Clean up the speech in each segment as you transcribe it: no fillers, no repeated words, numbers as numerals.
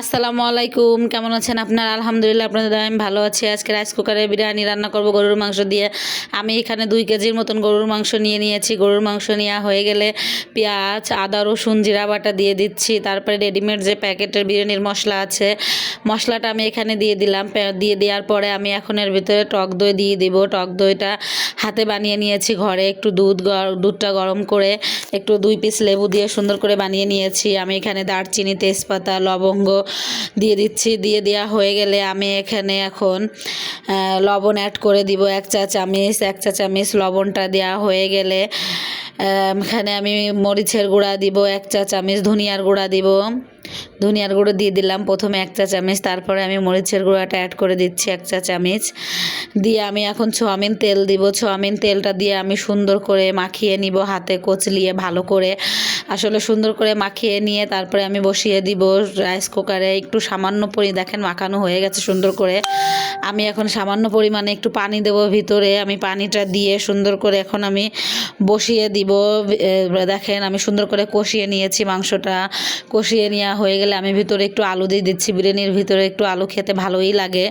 আসসালামু আলাইকুম, কেমন আছেন আপনারা? আলহামদুলিল্লাহ আপনাদের আমি ভালো আছি। আজকে রাইস কুকারে বিরিয়ানি রান্না করব গরুর মাংস দিয়ে। আমি এখানে 2 কেজির মতন গরুর মাংস নিয়ে নিয়েছি। গরুর মাংস নেওয়া হয়ে গেলে পেঁয়াজ, আদা, রসুন, জিরা বাটা দিয়ে দিচ্ছি। তারপরে রেডিমেড যে প্যাকেটের বিরিয়ানির মশলা আছে, মশলাটা আমি এখানে দিয়ে দিলাম। দিয়ে দেওয়ার পরে আমি এখন এর ভিতরে টক দই দিয়ে দিব। টক দইটা হাতে বানিয়ে নিয়েছি ঘরে। একটু দুধটা গরম করে একটু 2 পিস লেবু দিয়ে সুন্দর করে বানিয়ে নিয়েছি। আমি এখানে দারচিনি, তেজপাতা, লবঙ্গ দিয়ে দিচ্ছি। দিয়ে দেওয়া হয়ে গেলে আমি এখানে এখন লবণ অ্যাড করে দিব 1 চা চামচ। 1 চা চামচ লবণটা দেওয়া হয়ে গেলে এখানে আমি মরিচের গুঁড়া দিব 1 চা চামচ, ধনিয়ার গুঁড়া দিব। ধনিয়ার গুঁড়ো দিয়ে দিলাম প্রথমে 1 চা চামচ, তারপরে আমি মরিচের গুঁড়াটা অ্যাড করে দিচ্ছি 1 চা চামচ। দিয়ে আমি এখন সোয়াবিন তেল দিব। সোয়াবিন তেলটা দিয়ে আমি সুন্দর করে মাখিয়ে নিব, হাতে কচলিয়ে ভালো করে আসলে সুন্দর করে মাখিয়ে নিয়ে তারপরে আমি বসিয়ে দিব রাইস কুকারে। একটু সামান্য দেখেন মাখানো হয়ে গেছে সুন্দর করে। আমি এখন সামান্য পরিমাণে একটু পানি দেব ভিতরে। আমি পানিটা দিয়ে সুন্দর করে এখন আমি বসিয়ে দিব। দেখেন আমি সুন্দর করে কষিয়ে নিয়েছি মাংসটা। কষিয়ে নেওয়া হয়ে গেলে আমি ভিতরে একটু আলু দিয়ে দিচ্ছি। বিরিয়ানির ভিতরে একটু আলু খেতে ভালোই লাগে।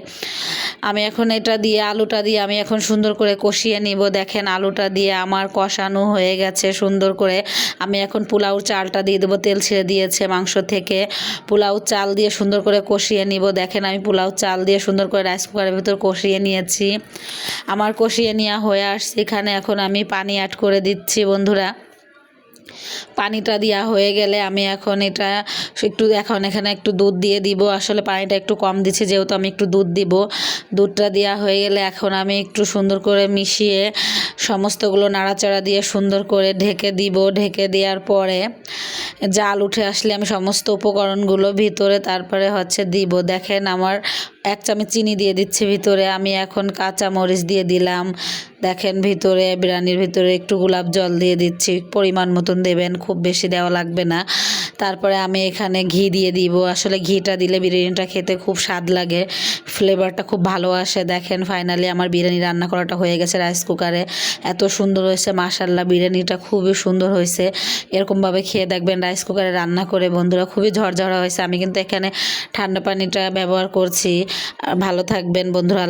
আমি এখন এটা দিয়ে আলুটা দিয়ে আমি এখন সুন্দর করে কষিয়ে নিব। দেখেন আলুটা দিয়ে আমার কষানো হয়ে গেছে সুন্দর করে। আমি এখন পোলাও চালটা দিয়ে দেবো। তেল ছেড়ে দিয়েছে মাংস থেকে। পোলাও চাল দিয়ে সুন্দর করে কষিয়ে নিব। দেখেন আমি পোলাও চাল দিয়ে সুন্দর করে রাইস কুকারের ভিতর কষিয়ে নিয়েছি। আমার কষিয়ে নেওয়া হয়ে আসছে। এখানে এখন আমি পানি অ্যাড করে দিচ্ছি বন্ধুরা। পানিটা দেওয়া হয়ে গেলে আমি এখন এটা এখানে একটু দুধ দিয়ে দিব। আসলে পানিটা একটু কম দিচ্ছি যেহেতু আমি একটু দুধ দিব। দুধটা দেওয়া হয়ে গেলে এখন আমি একটু সুন্দর করে মিশিয়ে সমস্তগুলো নাড়াচাড়া দিয়ে সুন্দর করে ঢেকে দিব। ঢেকে দেওয়ার পরে জাল উঠে আসলে আমি সমস্ত উপকরণগুলো ভিতরে তারপরে দিব। দেখেন আমার 1 চামচ চিনি দিয়ে দিচ্ছি ভিতরে। আমি এখন কাঁচা মরিচ দিয়ে দিলাম। দেখেন ভিতরে বিরিয়ানির ভিতরে একটু গোলাপ জল দিয়ে দিচ্ছি। পরিমাণ মতন দেবেন, খুব বেশি দেওয়া লাগবে না। তারপরে আমি এখানে ঘি দিয়ে দিব। আসলে ঘিটা দিলে বিরিয়ানিটা খেতে খুব স্বাদ লাগে, ফ্লেভারটা খুব ভালো আসে। দেখেন ফাইনালি আমার বিরিয়ানি রান্না করাটা হয়ে গেছে রাইস কুকারে। এত সুন্দর হয়েছে মাশাআল্লাহ, বিরিয়ানিটা খুবই সুন্দর হয়েছে। এরকমভাবে খেয়ে দেখবেন রাইস কুকারে রান্না করে বন্ধুরা, খুবই ঝরঝরা হয়েছে। আমি কিন্তু এখানে ঠান্ডা পানিটা ব্যবহার করছি। ভালো থাকবেন বন্ধুরা।